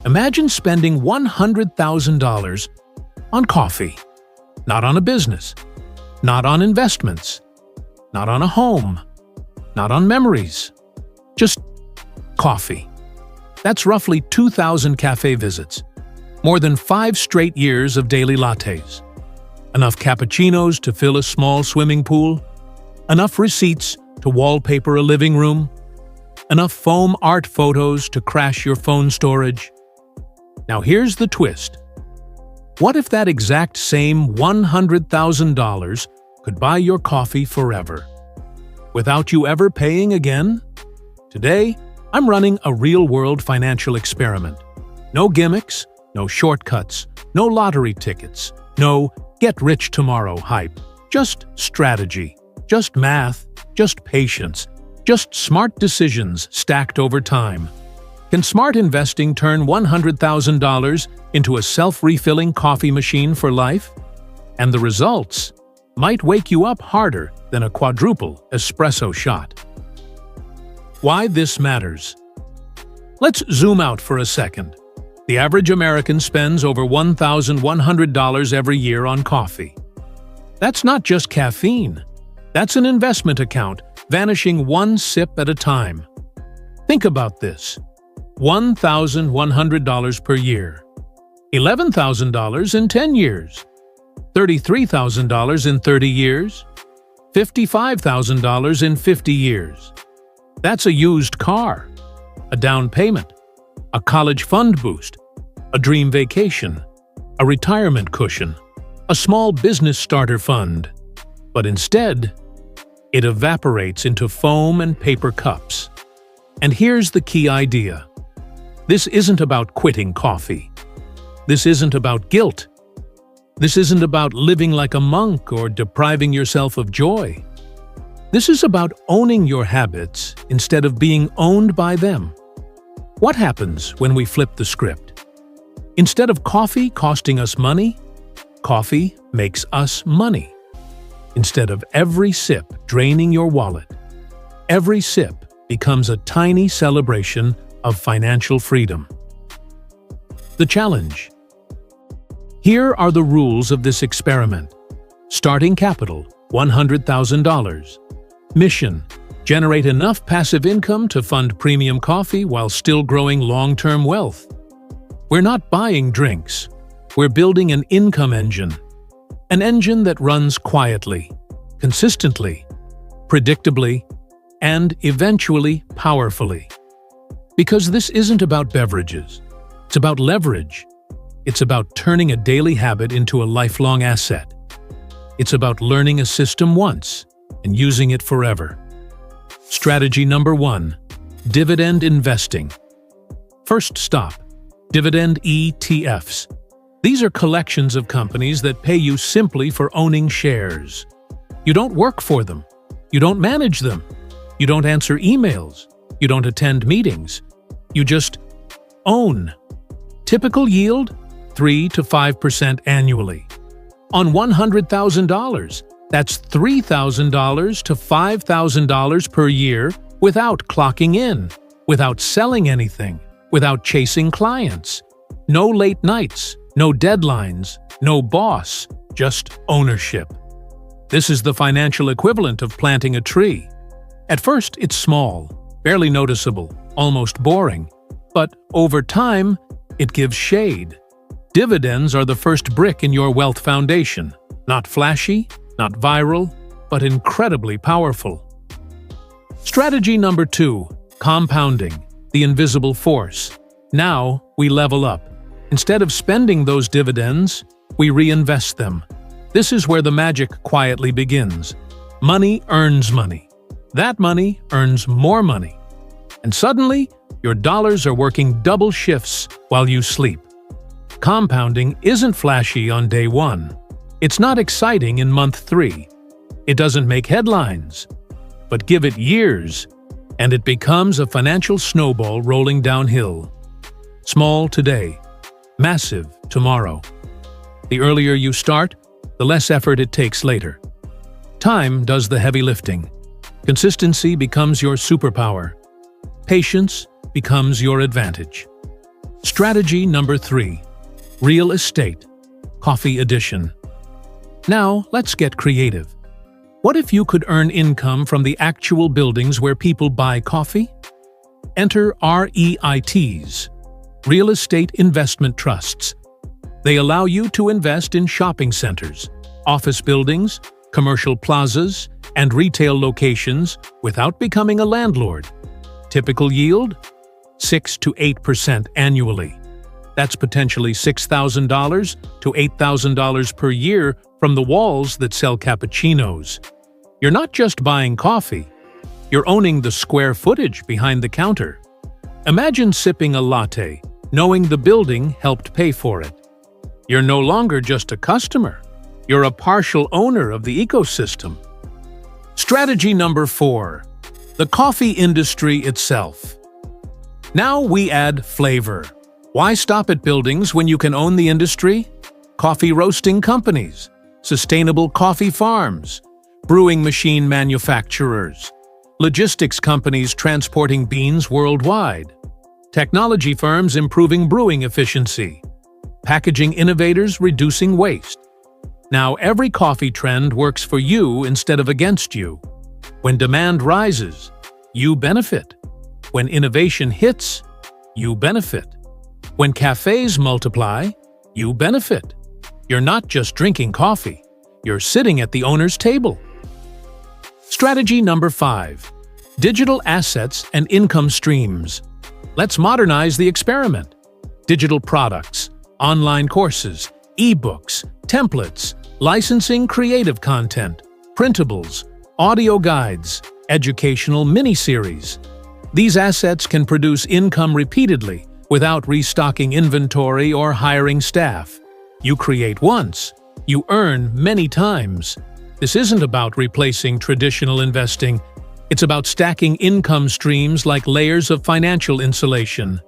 Imagine spending $100,000 on coffee, not on a business, not on investments, not on a home, not on memories, just coffee. That's roughly 2,000 cafe visits, more than 5 straight years of daily lattes, enough cappuccinos to fill a small swimming pool, enough receipts to wallpaper a living room, enough foam art photos to crash your phone storage. Now here's the twist. What if that exact same $100,000 could buy your coffee forever, without you ever paying again? Today, I'm running a real-world financial experiment. No gimmicks, no shortcuts, no lottery tickets, no get-rich-tomorrow hype. Just strategy, just math, just patience, just smart decisions stacked over time. Can smart investing turn $100,000 into a self-refilling coffee machine for life? And the results might wake you up harder than a quadruple espresso shot. Why this matters? Let's zoom out for a second. The average American spends over $1,100 every year on coffee. That's not just caffeine. That's an investment account, vanishing one sip at a time. Think about this. $1,100 per year. $11,000 in 10 years. $33,000 in 30 years. $55,000 in 50 years. That's a used car, a down payment, a college fund boost, a dream vacation, a retirement cushion, a small business starter fund. But instead, it evaporates into foam and paper cups. And here's the key idea. This isn't about quitting coffee. This isn't about guilt. This isn't about living like a monk or depriving yourself of joy. This is about owning your habits instead of being owned by them. What happens when we flip the script? Instead of coffee costing us money, coffee makes us money. Instead of every sip draining your wallet, every sip becomes a tiny celebration of financial freedom. The challenge. Here are the rules of this experiment. Starting capital, $100,000. Mission: generate enough passive income to fund premium coffee while still growing long-term wealth. We're not buying drinks. We're building an income engine. An engine that runs quietly, consistently, predictably, and eventually powerfully. Because this isn't about beverages. It's about leverage. It's about turning a daily habit into a lifelong asset. It's about learning a system once and using it forever. Strategy number 1. Dividend investing. First stop. Dividend ETFs. These are collections of companies that pay you simply for owning shares. You don't work for them. You don't manage them. You don't answer emails. You don't attend meetings. You just own. Typical yield? 3 to 5% annually. On $100,000, that's $3,000 to $5,000 per year without clocking in, without selling anything, without chasing clients. No late nights, no deadlines, no boss, just ownership. This is the financial equivalent of planting a tree. At first, it's small, barely noticeable, almost boring. But over time, it gives shade. Dividends are the first brick in your wealth foundation. Not flashy, not viral, but incredibly powerful. Strategy number 2. Compounding, the invisible force. Now we level up. Instead of spending those dividends, we reinvest them. This is where the magic quietly begins. Money earns money. That money earns more money. And suddenly, your dollars are working double shifts while you sleep. Compounding isn't flashy on day 1. It's not exciting in month 3. It doesn't make headlines. But give it years, and it becomes a financial snowball rolling downhill. Small today, massive tomorrow. The earlier you start, the less effort it takes later. Time does the heavy lifting. Consistency becomes your superpower. Patience becomes your advantage. Strategy number 3. Real estate. Coffee edition. Now, let's get creative. What if you could earn income from the actual buildings where people buy coffee? Enter REITs, Real Estate Investment Trusts. They allow you to invest in shopping centers, office buildings, commercial plazas, and retail locations without becoming a landlord. Typical yield? 6 to 8% annually. That's potentially $6,000 to $8,000 per year from the walls that sell cappuccinos. You're not just buying coffee, you're owning the square footage behind the counter. Imagine sipping a latte, knowing the building helped pay for it. You're no longer just a customer, you're a partial owner of the ecosystem. Strategy number 4. The coffee industry itself. Now we add flavor. Why stop at buildings when you can own the industry? Coffee roasting companies, sustainable coffee farms, brewing machine manufacturers, logistics companies transporting beans worldwide, technology firms improving brewing efficiency, packaging innovators reducing waste. Now every coffee trend works for you instead of against you. When demand rises, you benefit. When innovation hits, you benefit. When cafes multiply, you benefit. You're not just drinking coffee, you're sitting at the owner's table. Strategy number 5. Digital assets and income streams. Let's modernize the experiment. Digital products, online courses, ebooks, templates, licensing creative content, printables, audio guides, educational mini-series. These assets can produce income repeatedly without restocking inventory or hiring staff. You create once, you earn many times. This isn't about replacing traditional investing. It's about stacking income streams like layers of financial insulation.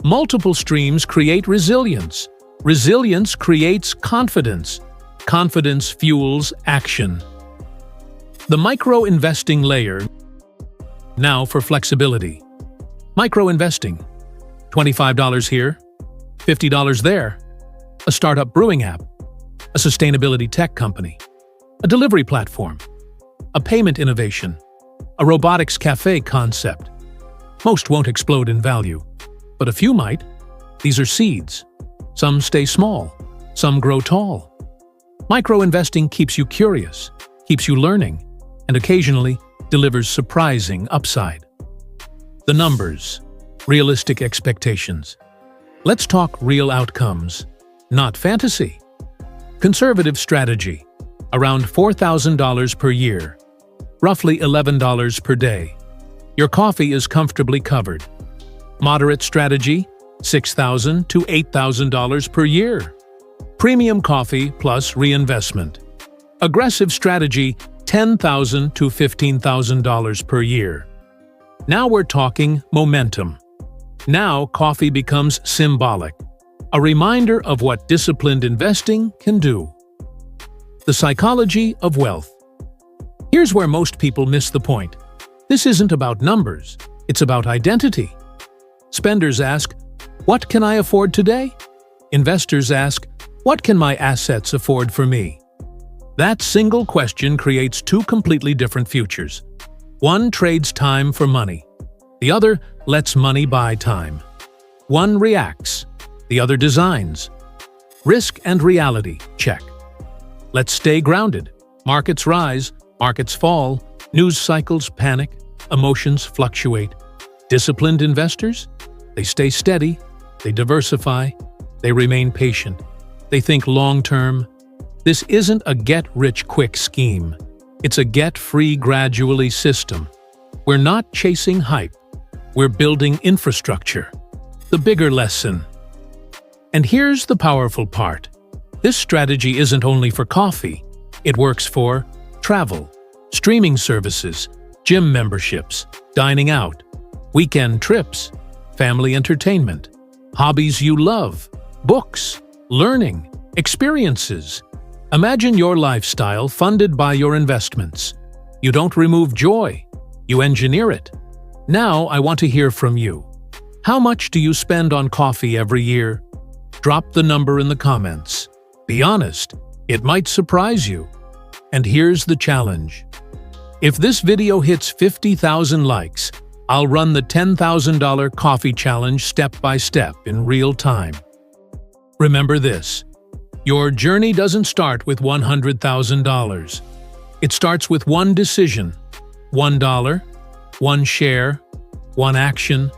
Multiple streams create resilience. Resilience creates confidence. Confidence fuels action. The micro-investing layer. Now for flexibility. Micro-investing. $25 here, $50 there. A startup brewing app. A sustainability tech company. A delivery platform. A payment innovation. A robotics cafe concept. Most won't explode in value, but a few might. These are seeds. Some stay small, some grow tall. Micro-investing keeps you curious, keeps you learning, and occasionally delivers surprising upside. The numbers. Realistic expectations. Let's talk real outcomes, not fantasy. Conservative strategy. Around $4,000 per year. Roughly $11 per day. Your coffee is comfortably covered. Moderate strategy. $6,000 to $8,000 per year. Premium coffee plus reinvestment. Aggressive strategy. $10,000 to $15,000 per year. Now we're talking momentum. Now coffee becomes symbolic, a reminder of what disciplined investing can do. The psychology of wealth. Here's where most people miss the point. This isn't about numbers, it's about identity. Spenders ask, what can I afford today? Investors ask, what can my assets afford for me? That single question creates two completely different futures. One trades time for money. The other lets money buy time. One reacts. The other designs. Risk and reality, check. Let's stay grounded. Markets rise, markets fall, news cycles panic, emotions fluctuate. Disciplined investors? They stay steady, they diversify, they remain patient. They think long-term. This isn't a get-rich-quick scheme. It's a get-free-gradually system. We're not chasing hype. We're building infrastructure. The bigger lesson. And here's the powerful part. This strategy isn't only for coffee. It works for travel, streaming services, gym memberships, dining out, weekend trips, family entertainment, hobbies you love, books, learning, experiences. Imagine your lifestyle funded by your investments. You don't remove joy, you engineer it. Now I want to hear from you. How much do you spend on coffee every year? Drop the number in the comments. Be honest, it might surprise you. And here's the challenge. If this video hits 50,000 likes, I'll run the $10,000 coffee challenge step by step in real time. Remember this, your journey doesn't start with $100,000. It starts with one decision, $1, one share, one action.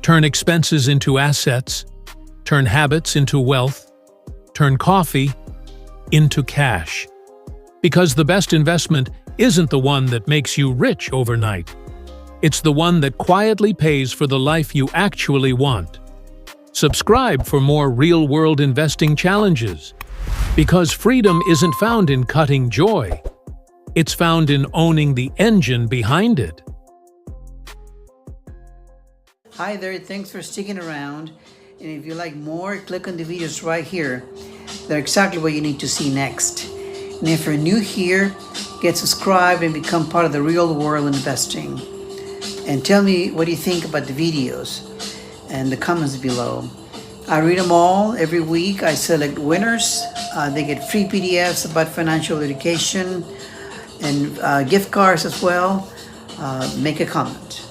Turn expenses into assets, turn habits into wealth, turn coffee into cash. Because the best investment isn't the one that makes you rich overnight. It's the one that quietly pays for the life you actually want. Subscribe for more real-world investing challenges. Because freedom isn't found in cutting joy. It's found in owning the engine behind it. Hi there, thanks for sticking around. And if you like more, click on the videos right here. They're exactly what you need to see next. And if you're new here, get subscribed and become part of the real world investing. And tell me what you think about the videos and the comments below. I read them all every week. I select winners. They get free PDFs about financial education and gift cards as well. Make a comment.